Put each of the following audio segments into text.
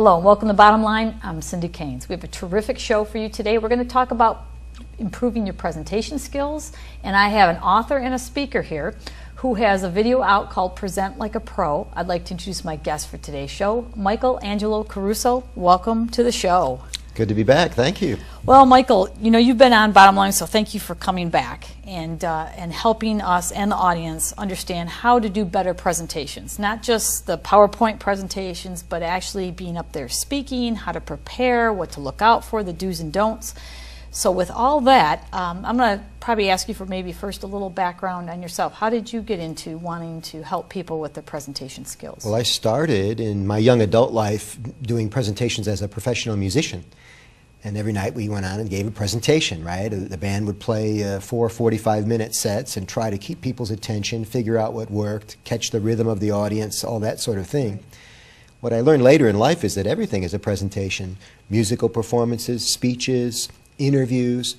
Hello and welcome to Bottom Line. I'm Cindy Keynes. We have a terrific show for you today. We're going to talk about improving your presentation skills, and I have an author and a speaker here who has a video out called Present Like a Pro. I'd like to introduce my guest for today's show, Michael Angelo Caruso. Welcome to the show. Good to be back. Thank you. Well, Michael, you know, you've been on Bottom Line, so thank you for coming back and helping us and the audience understand how to do better presentations. Not just the PowerPoint presentations, but actually being up there speaking, how to prepare, what to look out for, the do's and don'ts. So with all that, I'm going to probably ask you for maybe first a little background on yourself. How did you get into wanting to help people with their presentation skills? Well, I started in my young adult life doing presentations as a professional musician. And every night we went on and gave a presentation, right? The band would play 4 45-minute sets and try to keep people's attention, figure out what worked, catch the rhythm of the audience, all that sort of thing. What I learned later in life is that everything is a presentation. Musical performances, speeches, interviews.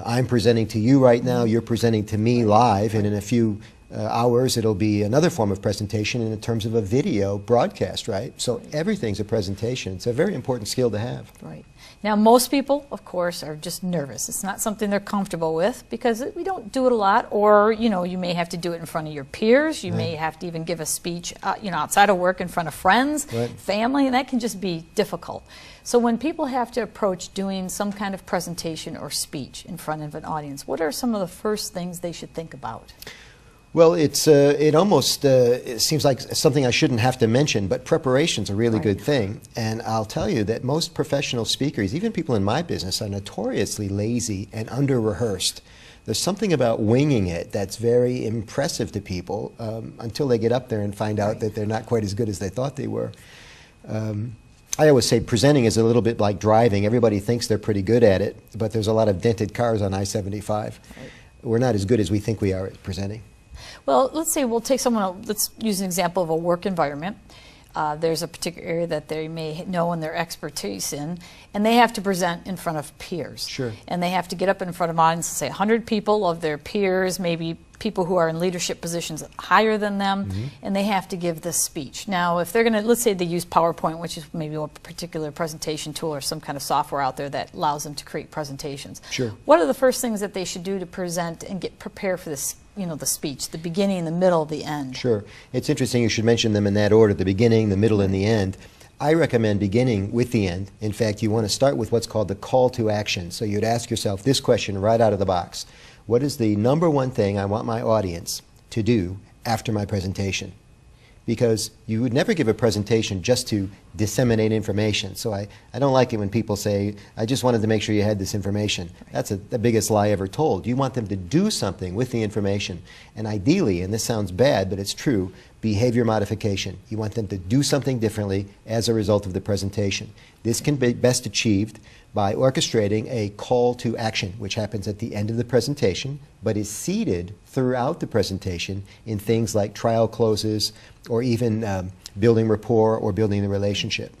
I'm presenting to you right now, you're presenting to me live, and in a few hours it'll be another form of presentation in terms of a video broadcast, right? So everything's a presentation. It's a very important skill to have. Right. Now, most people, of course, are just nervous. It's not something they're comfortable with because we don't do it a lot, or, you know, you may have to do it in front of your peers. You may have to even give a speech, you know, outside of work in front of friends, family, and that can just be difficult. So when people have to approach doing some kind of presentation or speech in front of an audience, what are some of the first things they should think about? Well, it almost it seems like something I shouldn't have to mention, but preparation's a really good thing. And I'll tell you that most professional speakers, even people in my business, are notoriously lazy and under-rehearsed. There's something about winging it that's very impressive to people until they get up there and find out that they're not quite as good as they thought they were. I always say presenting is a little bit like driving. Everybody thinks they're pretty good at it, but there's a lot of dented cars on I-75. We're not as good as we think we are at presenting. Well, let's say we'll take someone, let's use an example of a work environment. There's a particular area that they may know and their expertise in, and they have to present in front of peers. Sure. And they have to get up in front of an audience and say 100 people of their peers, maybe people who are in leadership positions higher than them, and they have to give this speech. Now, if they're going to, let's say they use PowerPoint, which is maybe a particular presentation tool or some kind of software out there that allows them to create presentations. Sure. What are the first things that they should do to present and get prepared for this, you know, the speech, the beginning, the middle, the end? Sure. It's interesting you should mention them in that order, the beginning, the middle, and the end. I recommend beginning with the end. In fact, you want to start with what's called the call to action. So you'd ask yourself this question right out of the box. What is the number one thing I want my audience to do after my presentation? Because you would never give a presentation just to disseminate information. So I don't like it when people say, I just wanted to make sure you had this information. That's the biggest lie ever told. You want them to do something with the information. And ideally, and this sounds bad, but it's true, behavior modification. You want them to do something differently as a result of the presentation. This can be best achieved by orchestrating a call to action, which happens at the end of the presentation, but is seeded throughout the presentation in things like trial closes or even building rapport or building the relationship.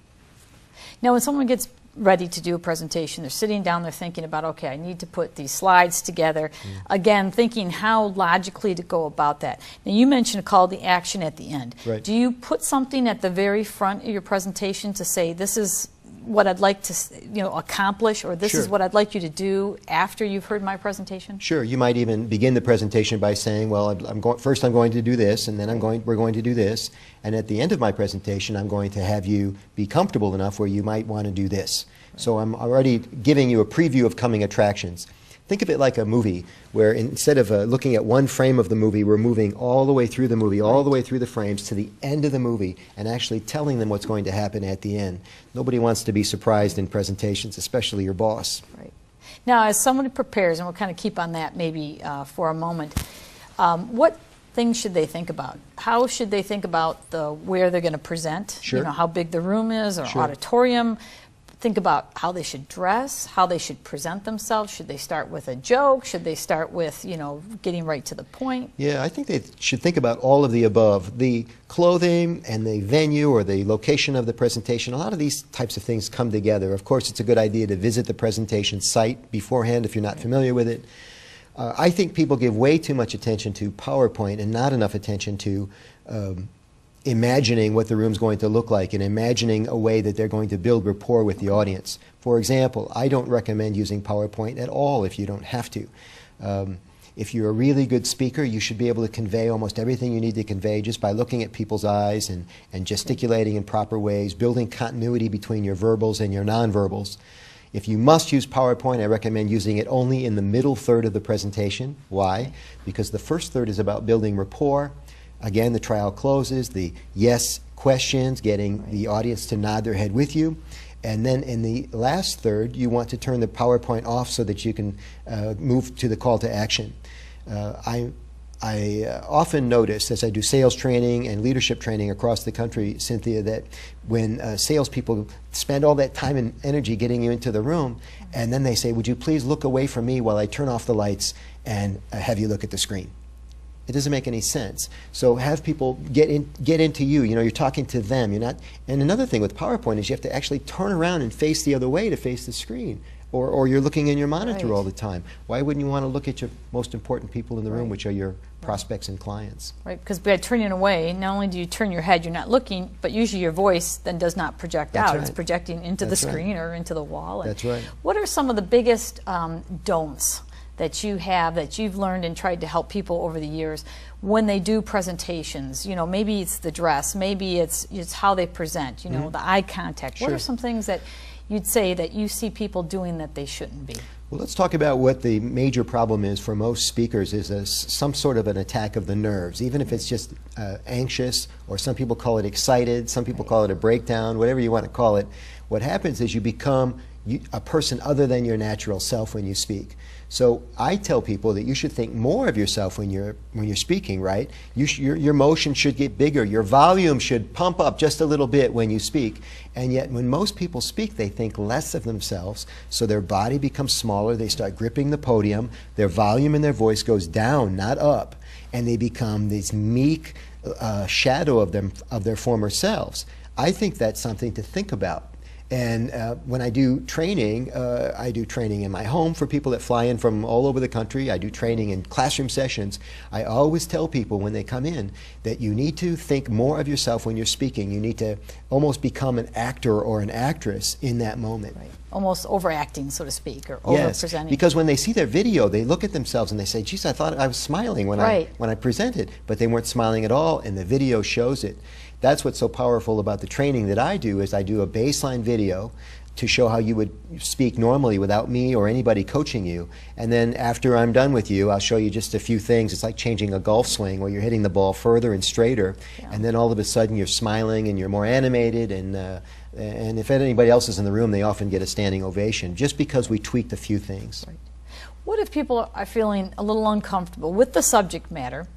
Now, when someone gets ready to do a presentation, they're sitting down, they're thinking about, okay, I need to put these slides together. Again, thinking how logically to go about that. Now, you mentioned a call to action at the end. Right. Do you put something at the very front of your presentation to say, this is what I'd like to, you know, accomplish, or this is what I'd like you to do after you've heard my presentation? Sure. You might even begin the presentation by saying, well, first I'm going to do this, and then we're going to do this, and at the end of my presentation I'm going to have you be comfortable enough where you might want to do this. So I'm already giving you a preview of coming attractions. Think of it like a movie where instead of looking at one frame of the movie, we're moving all the way through the movie, all the way through the frames to the end of the movie and actually telling them what's going to happen at the end. Nobody wants to be surprised in presentations, especially your boss. Right. Now, as somebody prepares, and we'll kind of keep on that maybe for a moment, what things should they think about? How should they think about where they're going to present? Sure. You know, how big the room is or auditorium. Think about how they should dress, how they should present themselves. Should they start with a joke? Should they start with, you know, getting right to the point? Yeah, I think they should think about all of the above. The clothing and the venue or the location of the presentation, a lot of these types of things come together. Of course, it's a good idea to visit the presentation site beforehand if you're not familiar with it. I think people give way too much attention to PowerPoint and not enough attention to imagining what the room's going to look like and imagining a way that they're going to build rapport with the audience. For example, I don't recommend using PowerPoint at all if you don't have to. If you're a really good speaker, you should be able to convey almost everything you need to convey just by looking at people's eyes and gesticulating in proper ways, building continuity between your verbals and your nonverbals. If you must use PowerPoint, I recommend using it only in the middle third of the presentation. Why? Because the first third is about building rapport. Again, the trial closes, the yes questions, getting the audience to nod their head with you. And then in the last third, you want to turn the PowerPoint off so that you can move to the call to action. I often notice, as I do sales training and leadership training across the country, Cynthia, that when salespeople spend all that time and energy getting you into the room, and then they say, would you please look away from me while I turn off the lights and have you look at the screen? It doesn't make any sense. So have people get into you. You know, you're talking to them. You're not. And another thing with PowerPoint is you have to actually turn around and face the other way to face the screen, or you're looking in your monitor all the time. Why wouldn't you want to look at your most important people in the room, which are your prospects and clients? Right, because by turning away, not only do you turn your head, you're not looking, but usually your voice then does not project out. It's projecting into the screen or into the wall. And that's right. What are some of the biggest don'ts that you have, that you've learned and tried to help people over the years when they do presentations? You know, maybe it's the dress, maybe it's how they present, you know, the eye contact. What are some things that you'd say that you see people doing that they shouldn't be? Well, let's talk about what the major problem is for most speakers is some sort of an attack of the nerves, even if it's just anxious, or some people call it excited, some people call it a breakdown, whatever you want to call it. What happens is you become a person other than your natural self when you speak. So I tell people that you should think more of yourself when you're speaking, right? Your motion should get bigger. Your volume should pump up just a little bit when you speak. And yet when most people speak, they think less of themselves, so their body becomes smaller. They start gripping the podium. Their volume in their voice goes down, not up. And they become this meek shadow of their former selves. I think that's something to think about. And when I do training in my home for people that fly in from all over the country. I do training in classroom sessions. I always tell people when they come in that you need to think more of yourself when you're speaking. You need to almost become an actor or an actress in that moment. Right. Almost overacting, so to speak, or over-presenting. Because when they see their video, they look at themselves and they say, geez, I thought I was smiling when I presented, but they weren't smiling at all, and the video shows it. That's what's so powerful about the training that I do, is I do a baseline video to show how you would speak normally without me or anybody coaching you. And then after I'm done with you, I'll show you just a few things. It's like changing a golf swing where you're hitting the ball further and straighter, and then all of a sudden you're smiling and you're more animated, and if anybody else is in the room, they often get a standing ovation just because we tweaked a few things. Right. What if people are feeling a little uncomfortable with the subject matter?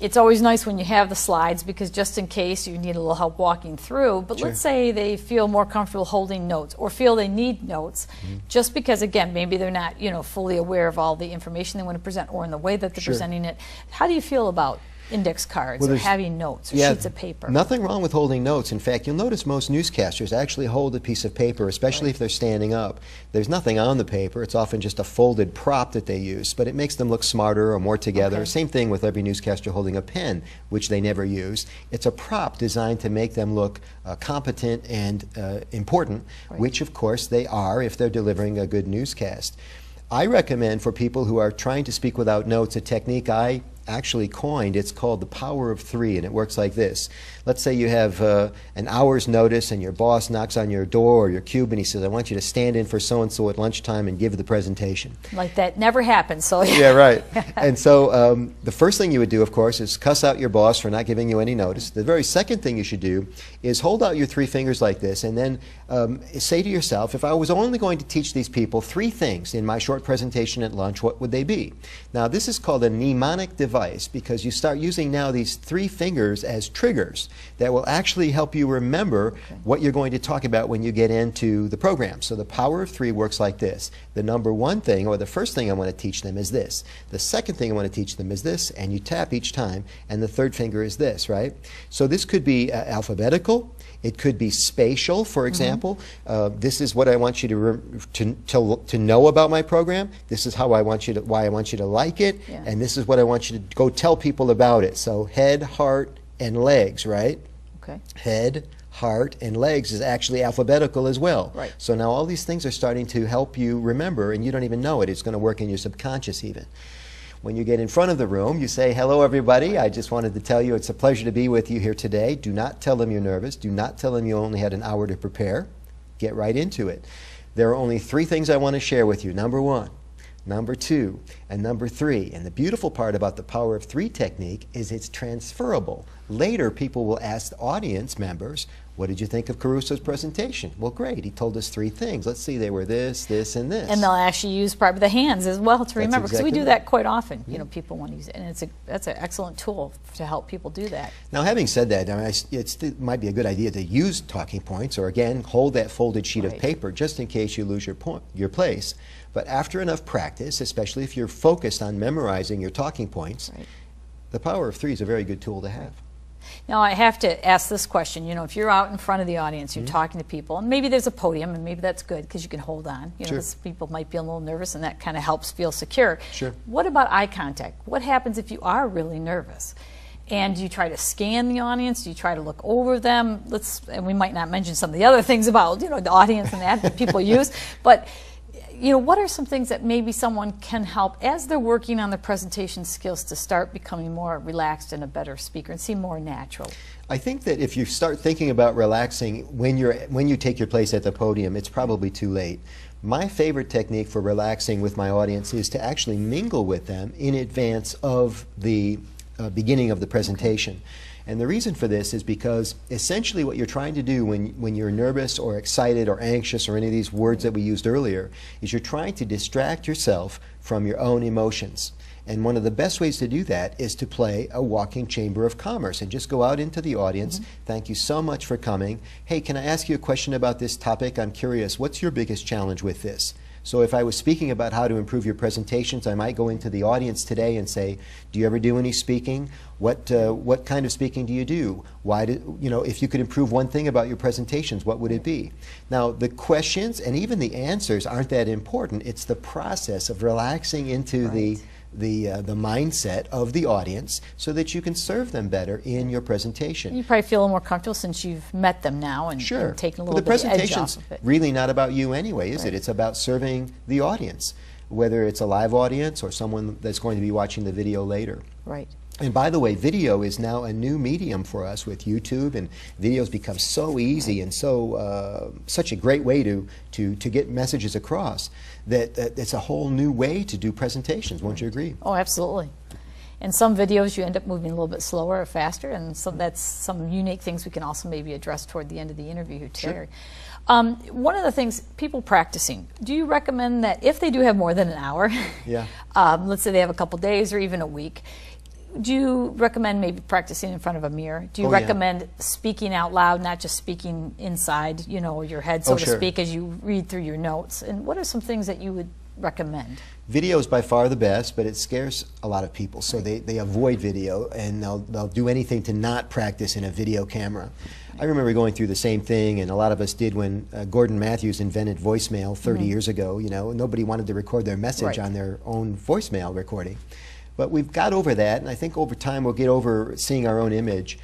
It's always nice when you have the slides, because just in case you need a little help walking through, but let's say they feel more comfortable holding notes, or feel they need notes, just because, again, maybe they're not, you know, fully aware of all the information they want to present, or in the way that they're presenting it. How do you feel about index cards or having notes or sheets of paper? Nothing wrong with holding notes. In fact, you'll notice most newscasters actually hold a piece of paper, especially if they're standing up. There's nothing on the paper. It's often just a folded prop that they use, but it makes them look smarter or more together. Same thing with every newscaster holding a pen, which they never use. It's a prop designed to make them look competent and important, which of course they are if they're delivering a good newscast. I recommend for people who are trying to speak without notes a technique I actually coined. It's called the power of three, and it works like this. Let's say you have an hour's notice and your boss knocks on your door or your cube and he says, I want you to stand in for so-and-so at lunchtime and give the presentation. Like that never happens. So yeah, right. And so the first thing you would do, of course, is cuss out your boss for not giving you any notice. The very second thing you should do is hold out your three fingers like this, and then say to yourself, if I was only going to teach these people three things in my short presentation at lunch, what would they be? Now, this is called a mnemonic device, because you start using now these three fingers as triggers that will actually help you remember what you're going to talk about when you get into the program. So the power of three works like this. The number one thing, or the first thing I want to teach them, is this. The second thing I want to teach them is this, and you tap each time, and the third finger is this, right? So this could be alphabetical. It could be spatial, for example. This is what I want you to know about my program. This is how I want you to, why I want you to like it, and this is what I want you to go tell people about it. So head, heart, and legs, right? Okay. Head, heart, and legs is actually alphabetical as well. Right. So now all these things are starting to help you remember, and you don't even know it. It's going to work in your subconscious even. When you get in front of the room, you say, hello, everybody. I just wanted to tell you it's a pleasure to be with you here today. Do not tell them you're nervous. Do not tell them you only had an hour to prepare. Get right into it. There are only 3 things I want to share with you. Number 1, number 2, and number 3. And the beautiful part about the power of 3 technique is it's transferable. Later, people will ask the audience members, what did you think of Caruso's presentation? Well, great. He told us 3 things. Let's see, they were this, this, and this. And they'll actually use probably the hands as well to remember, because we do exactly that quite often. You know, people want to use it, and that's an excellent tool to help people do that. Now, having said that, I mean, it might be a good idea to use talking points, or again, hold that folded sheet of paper just in case you lose your place. But after enough practice, especially if you're focused on memorizing your talking points, the power of 3 is a very good tool to have. Now, I have to ask this question. You know, if you're out in front of the audience, you're talking to people, and maybe there's a podium, and maybe that's good because you can hold on. You know, because people might be a little nervous, and that kind of helps feel secure. Sure. What about eye contact? What happens if you are really nervous? And do you try to scan the audience? Do you try to look over them? And we might not mention some of the other things about, you know, the audience and that people use, but you know, what are some things that maybe someone can help as they're working on their presentation skills to start becoming more relaxed and a better speaker and seem more natural? I think that if you start thinking about relaxing when you take your place at the podium, it's probably too late. My favorite technique for relaxing with my audience is to actually mingle with them in advance of the beginning of the presentation. And the reason for this is because essentially what you're trying to do when you're nervous or excited or anxious or any of these words that we used earlier is you're trying to distract yourself from your own emotions. And one of the best ways to do that is to play a walking chamber of commerce and just go out into the audience. Thank you so much for coming. Hey, can I ask you a question about this topic? I'm curious, what's your biggest challenge with this? So if I was speaking about how to improve your presentations, I might go into the audience today and say, do you ever do any speaking? What kind of speaking do you do? You know, if you could improve one thing about your presentations, what would it be? Now, the questions and even the answers aren't that important. It's the process of relaxing into the mindset of the audience so that you can serve them better in your presentation. You probably feel a little more comfortable since you've met them now and taken a little bit of the edge off of it. The presentation's really not about you anyway, is it? It's about serving the audience, whether it's a live audience or someone that's going to be watching the video later. Right. And by the way, video is now a new medium for us with YouTube, and videos become so easy and so such a great way to get messages across that it's a whole new way to do presentations. Won't you agree? Oh, absolutely. And some videos you end up moving a little bit slower or faster, and so that's some unique things we can also maybe address toward the end of the interview here, Terry. One of the things, people practicing, do you recommend that if they do have more than an hour, let's say they have a couple days or even a week, do you recommend maybe practicing in front of a mirror? Do you recommend speaking out loud, not just speaking inside, you know, your head, so to speak, as you read through your notes? And what are some things that you would recommend? Video is by far the best, but it scares a lot of people, so they avoid video, and they'll do anything to not practice in a video camera. I remember going through the same thing, and a lot of us did when Gordon Matthews invented voicemail 30 years ago. You know, nobody wanted to record their message on their own voicemail recording. But we've got over that, and I think over time we'll get over seeing our own image.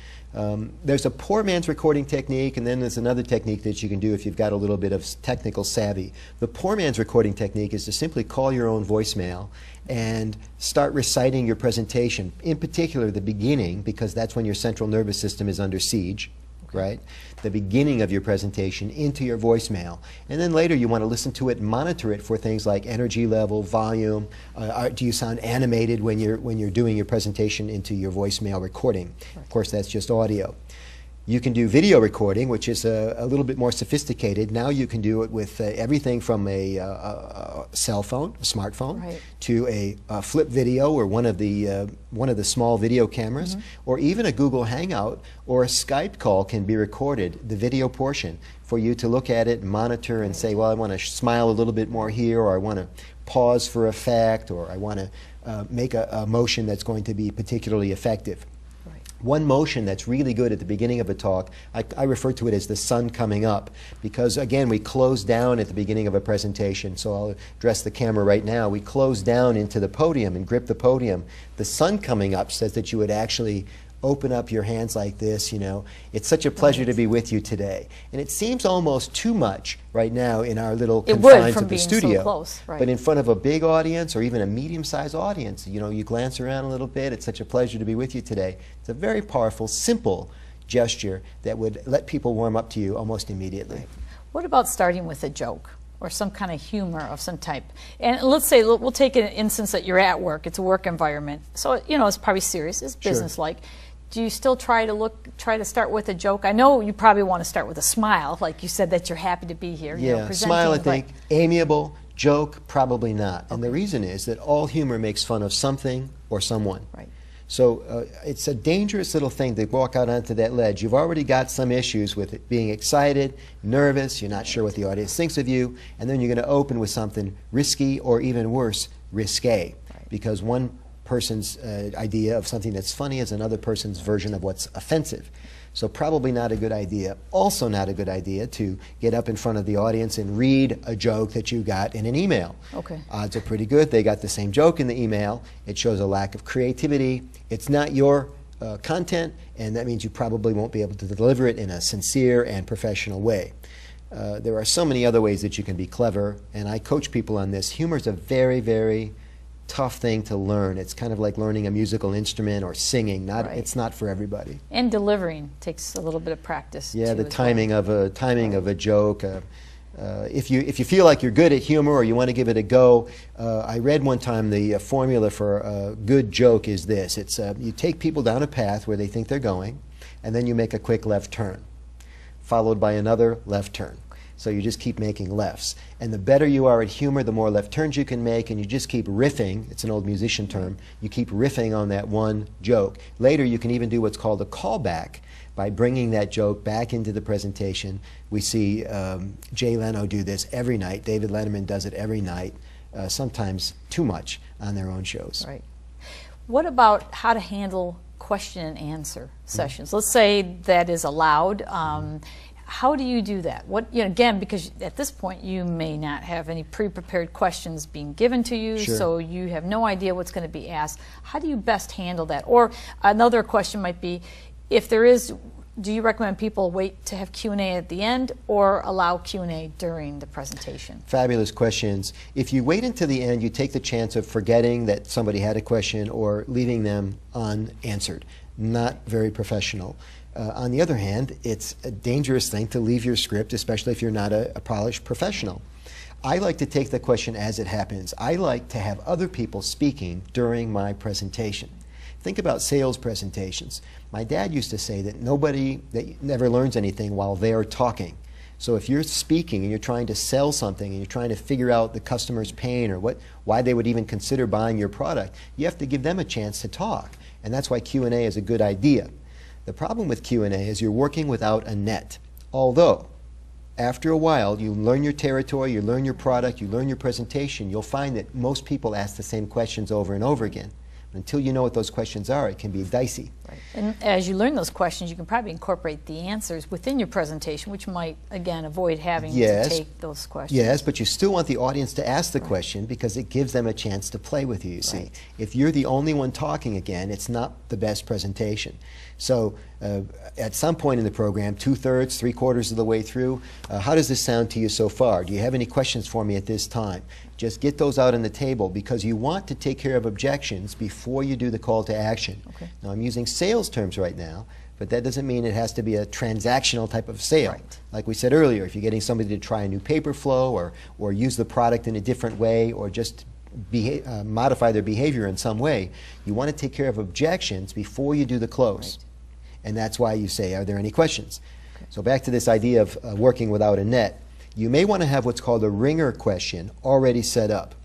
There's a poor man's recording technique, and then there's another technique that you can do if you've got a little bit of technical savvy. The poor man's recording technique is to simply call your own voicemail and start reciting your presentation, in particular the beginning, because that's when your central nervous system is under siege. Right? The beginning of your presentation into your voicemail. And then later you want to listen to it and monitor it for things like energy level, volume, do you sound animated when you're doing your presentation into your voicemail recording. Of course, that's just audio. You can do video recording, which is a little bit more sophisticated. Now you can do it with everything from a cell phone, a smartphone, to a flip video or one of the small video cameras, or even a Google Hangout or a Skype call can be recorded, the video portion, for you to look at it and monitor and say, well, I want to smile a little bit more here, or I want to pause for effect, or I want to make a motion that's going to be particularly effective. One motion that's really good at the beginning of a talk, I refer to it as the sun coming up, because again, we close down at the beginning of a presentation. So I'll address the camera right now. We close down into the podium and grip the podium. The sun coming up says that you would actually open up your hands like this, you know. It's such a pleasure to be with you today. And it seems almost too much right now in our little confines of the studio. So close, right. But in front of a big audience or even a medium-sized audience, you know, you glance around a little bit. It's such a pleasure to be with you today. It's a very powerful, simple gesture that would let people warm up to you almost immediately. Right. What about starting with a joke or some kind of humor of some type? And let's say, we'll take an instance that you're at work. It's a work environment. So, you know, it's probably serious. It's business-like. Do you still try to start with a joke? I know you probably want to start with a smile, like you said that you're happy to be here. Yeah, you know, presenting, smile, I think. Amiable. Joke, probably not. And the reason is that all humor makes fun of something or someone. Right. So it's a dangerous little thing to walk out onto that ledge. You've already got some issues with it, being excited, nervous, you're not sure what the audience thinks of you, and then you're going to open with something risky or even worse, risque. Right. Because one person's idea of something that's funny is another person's version of what's offensive. So probably not a good idea. Also not a good idea to get up in front of the audience and read a joke that you got in an email. Okay. Odds are pretty good. They got the same joke in the email. It shows a lack of creativity. It's not your content, and that means you probably won't be able to deliver it in a sincere and professional way. There are so many other ways that you can be clever, and I coach people on this. Humor is a very, very tough thing to learn. It's kind of like learning a musical instrument or singing. It's not for everybody. And delivering takes a little bit of practice. Yeah, too, the timing of a joke. If you feel like you're good at humor or you want to give it a go, I read one time the formula for a good joke is this. It's you take people down a path where they think they're going, and then you make a quick left turn, followed by another left turn. So you just keep making lefts. And the better you are at humor, the more left turns you can make, and you just keep riffing. It's an old musician term. You keep riffing on that one joke. Later, you can even do what's called a callback by bringing that joke back into the presentation. We see Jay Leno do this every night. David Letterman does it every night, sometimes too much on their own shows. Right. What about how to handle question and answer sessions? Let's say that is allowed. How do you do that? What, you know, again, because at this point you may not have any pre-prepared questions being given to you, so you have no idea what's going to be asked. How do you best handle that? Or another question might be, if there is, do you recommend people wait to have Q&A at the end or allow Q&A during the presentation? Fabulous questions. If you wait until the end, you take the chance of forgetting that somebody had a question or leaving them unanswered. Not very professional. On the other hand, it's a dangerous thing to leave your script, especially if you're not a polished professional. I like to take the question as it happens. I like to have other people speaking during my presentation. Think about sales presentations. My dad used to say that nobody never learns anything while they're talking. So if you're speaking and you're trying to sell something and you're trying to figure out the customer's pain or why they would even consider buying your product, you have to give them a chance to talk. And that's why Q&A is a good idea. The problem with Q&A is you're working without a net. Although, after a while, you learn your territory, you learn your product, you learn your presentation, you'll find that most people ask the same questions over and over again. Until you know what those questions are, it can be dicey. Right. And as you learn those questions, you can probably incorporate the answers within your presentation, which might, again, avoid having to take those questions. Yes, but you still want the audience to ask the question because it gives them a chance to play with you, you see. If you're the only one talking again, it's not the best presentation. So at some point in the program, 2/3, 3/4 of the way through, how does this sound to you so far? Do you have any questions for me at this time? Just get those out on the table because you want to take care of objections before you do the call to action. Okay. Now, I'm using sales terms right now, but that doesn't mean it has to be a transactional type of sale. Right. Like we said earlier, if you're getting somebody to try a new paper flow or use the product in a different way or just modify their behavior in some way, you want to take care of objections before you do the close. Right. And that's why you say, are there any questions? Okay. So back to this idea of working without a net. You may want to have what's called a ringer question already set up.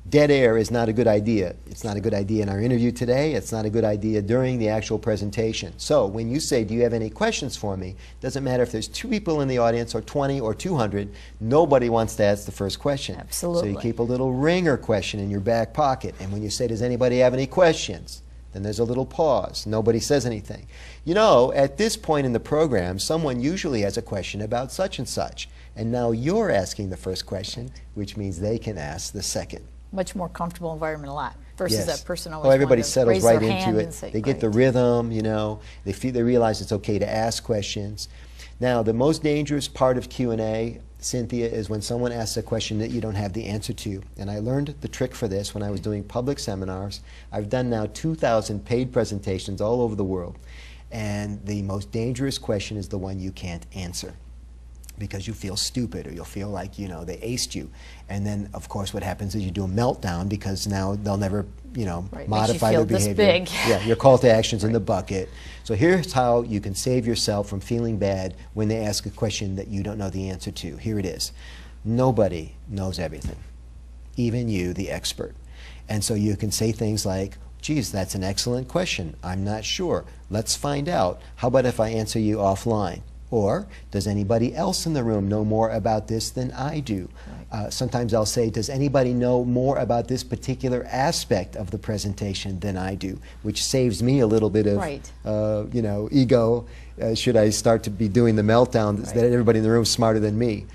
Dead air is not a good idea. It's not a good idea in our interview today. It's not a good idea during the actual presentation. So when you say, do you have any questions for me, doesn't matter if there's 2 people in the audience or 20 or 200, nobody wants to ask the first question. Absolutely. So you keep a little ringer question in your back pocket. And when you say, does anybody have any questions? Then there's a little pause. Nobody says anything. You know, at this point in the program, someone usually has a question about such and such. And now you're asking the first question, which means they can ask the second. much more comfortable environment a lot versus Yes. that person always Oh, everybody wanting to settles raise right their into hand it. and say, They get the right. rhythm, you know. They realize it's okay to ask questions. Now, the most dangerous part of Q&A, Cynthia, is when someone asks a question that you don't have the answer to. And I learned the trick for this when I was doing public seminars. I've done now 2,000 paid presentations all over the world. And the most dangerous question is the one you can't answer, because you feel stupid or you'll feel like, you know, they aced you. And then, of course, what happens is you do a meltdown, because now they'll never, you know, Right. modify Makes you their feel behavior. this big. Yeah, your call to action's in the bucket. So here's how you can save yourself from feeling bad when they ask a question that you don't know the answer to. Here it is. Nobody knows everything, even you, the expert. And so you can say things like, geez, that's an excellent question. I'm not sure. Let's find out. How about if I answer you offline? Or, does anybody else in the room know more about this than I do? Right. Sometimes I'll say, does anybody know more about this particular aspect of the presentation than I do? Which saves me a little bit of, Right. you know, ego, should I start to be doing the meltdown, Right. that everybody in the room is smarter than me.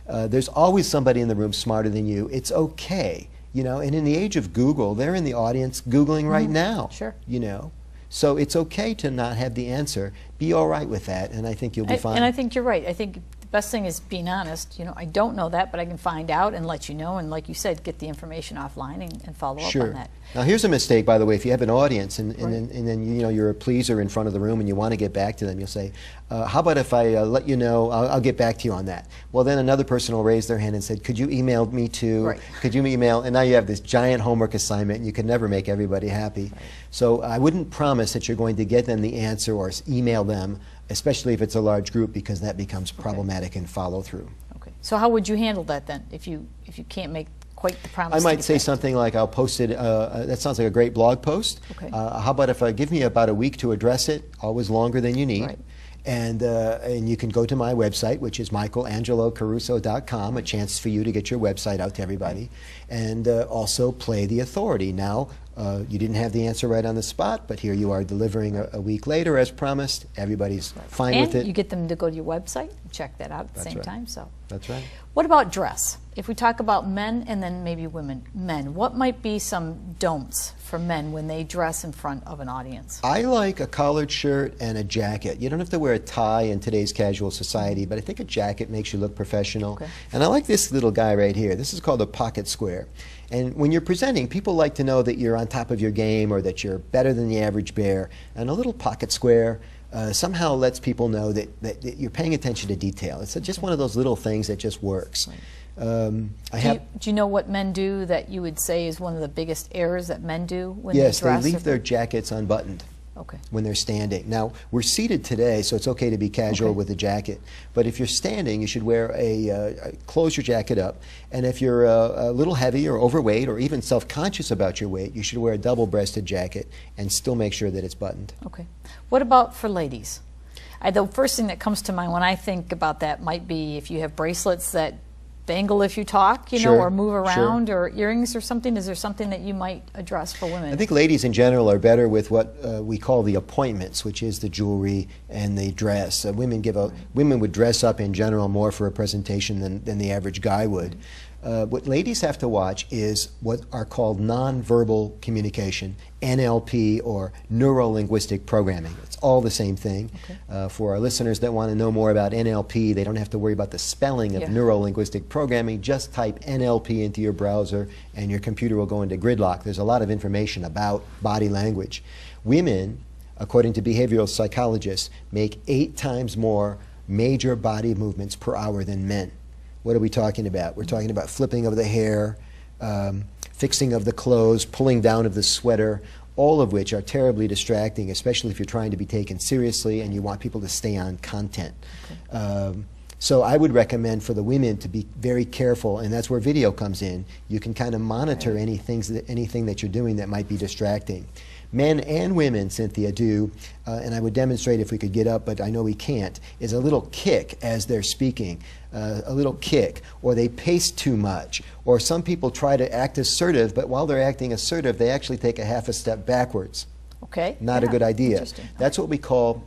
There's always somebody in the room smarter than you. It's okay. You know, and in the age of Google, they're in the audience Googling right now. Sure. You know. So it's okay to not have the answer. Be all right with that, and I think you'll be fine. And I think you're right. I think the best thing is being honest. You know, I don't know that, but I can find out and let you know. And like you said, get the information offline and follow up on that. Now here's a mistake, by the way. If you have an audience and Right. then you know you're a pleaser in front of the room and you want to get back to them, you'll say, "How about if I let you know? I'll get back to you on that." Well, then another person will raise their hand and say, "Could you email me too? Right. Could you email?" And now you have this giant homework assignment, and you can never make everybody happy. Right. So I wouldn't promise that you're going to get them the answer or email them, especially if it's a large group, because that becomes problematic in follow through. Okay. So how would you handle that then if you can't make quite the promise? I to might get say back? something like, I'll post it, that sounds like a great blog post. Okay. How about if I give me about a week to address it, always longer than you need. Right. And you can go to my website, which is michaelangelocaruso.com, a chance for you to get your website out to everybody, and also play the authority. Now, you didn't have the answer right on the spot, but here you are delivering a week later as promised. Everybody's fine And with it. you get them to go to your website and check that out at the That's same right. time. So, That's right. what about dress? If we talk about men and then maybe women, men, what might be some don'ts for men when they dress in front of an audience? I like a collared shirt and a jacket. You don't have to wear a tie in today's casual society, but I think a jacket makes you look professional. Okay. And I like this little guy right here. This is called a pocket square. And when you're presenting, people like to know that you're on top of your game or that you're better than the average bear. And a little pocket square somehow lets people know that you're paying attention to detail. It's just one of those little things that just works. Do you know what men do that you would say is one of the biggest errors that men do when Yes, they dress? they leave their jackets unbuttoned. Okay. When they're standing. Now, we're seated today, so it's okay to be casual Okay. with a jacket. But if you're standing, you should wear close your jacket up. And if you're a little heavy or overweight or even self-conscious about your weight, you should wear a double-breasted jacket and still make sure that it's buttoned. Okay. What about for ladies? The first thing that comes to mind when I think about that might be if you have bracelets that bangle if you talk, you know, Sure, or move sure. around, or earrings or something. Is there something that you might address for women? I think ladies in general are better with what we call the appointments, which is the jewelry and the dress. Women would dress up in general more for a presentation than the average guy would. What ladies have to watch is what are called nonverbal communication, NLP, or neuro-linguistic programming. It's all the same thing. Okay. For our listeners that want to know more about NLP, they don't have to worry about the spelling of Yeah. neuro-linguistic programming. Just type NLP into your browser and your computer will go into gridlock. There's a lot of information about body language. Women, according to behavioral psychologists, make 8 times more major body movements per hour than men. What are we talking about? We're talking about flipping of the hair, fixing of the clothes, pulling down of the sweater, all of which are terribly distracting, especially if you're trying to be taken seriously and you want people to stay on content. Okay. So I would recommend for the women to be very careful, and that's where video comes in. You can kind of monitor Right. anything that you're doing that might be distracting. Men and women, Cynthia, do, and I would demonstrate if we could get up, but I know we can't, is a little kick as they're speaking, a little kick, or they pace too much, or some people try to act assertive, but while they're acting assertive, they actually take a half a step backwards. Okay. Not a Yeah. good idea. Interesting. That's what we call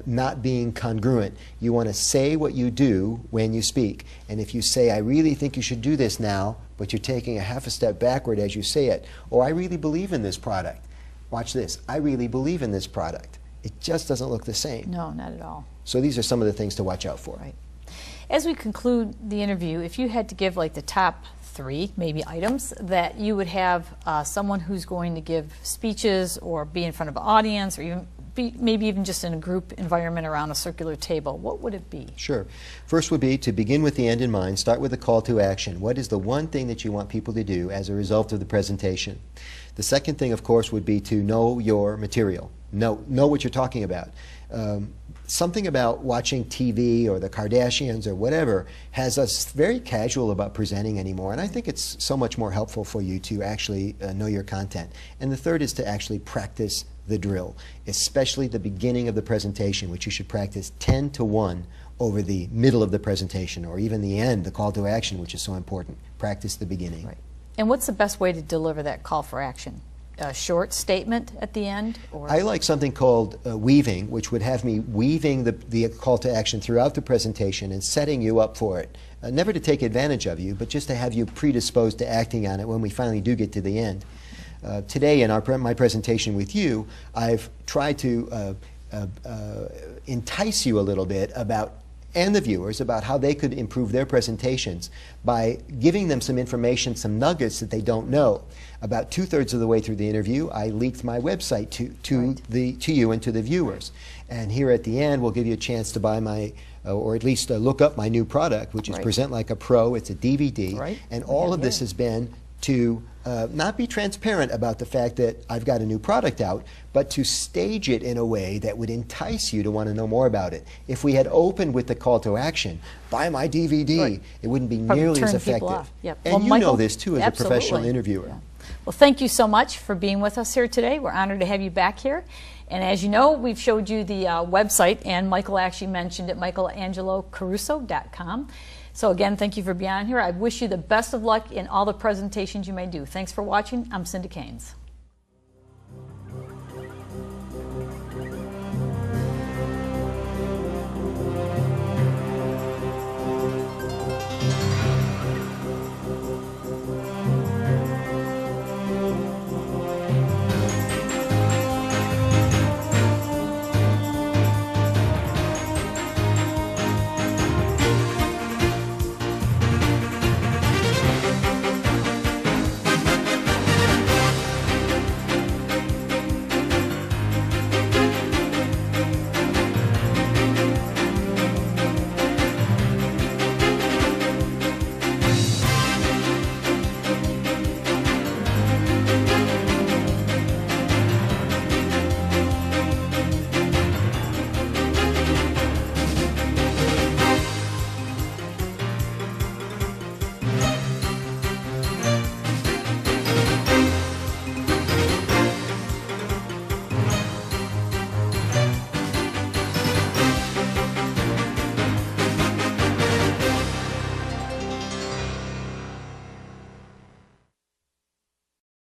not being congruent. You want to say what you do when you speak. And if you say, I really think you should do this now, but you're taking a half a step backward as you say it, or I really believe in this product. Watch this. I really believe in this product. It just doesn't look the same. No, not at all. So these are some of the things to watch out for. Right. As we conclude the interview, if you had to give like the top 3 maybe items that you would have someone who's going to give speeches or be in front of an audience or even maybe even just in a group environment around a circular table, what would it be? Sure. First would be to begin with the end in mind. Start with a call to action. What is the one thing that you want people to do as a result of the presentation? The second thing, of course, would be to know your material. Know what you're talking about. Something about watching TV or the Kardashians or whatever has us very casual about presenting anymore, and I think it's so much more helpful for you to actually know your content. And the third is to actually practice the drill, especially the beginning of the presentation, which you should practice 10 to 1 over the middle of the presentation, or even the end, the call to action, which is so important. Practice the beginning. Right. And what's the best way to deliver that call for action? A short statement at the end? Or? I like something called weaving, which would have me weaving the call to action throughout the presentation and setting you up for it. Never to take advantage of you, but just to have you predisposed to acting on it when we finally do get to the end. Today in my presentation with you, I've tried to entice you a little bit about, and the viewers, about how they could improve their presentations by giving them some information, some nuggets that they don't know. About 2/3 of the way through the interview, I leaked my website to you and to the viewers. And here at the end, we'll give you a chance to buy my, or at least look up my new product, which is Present Like a Pro. It's a DVD. Right. And all of this has been to not be transparent about the fact that I've got a new product out, but to stage it in a way that would entice you to want to know more about it. If we had opened with the call to action, buy my DVD, it wouldn't be Probably nearly as turn people effective. off. Yep. And Well, you Michael, know this too as a professional interviewer. Yeah. Well, thank you so much for being with us here today. We're honored to have you back here. And as you know, we've showed you the website, and Michael actually mentioned it, michaelangelocaruso.com. So again, thank you for being on here. I wish you the best of luck in all the presentations you may do. Thanks for watching. I'm Cindy Keynes.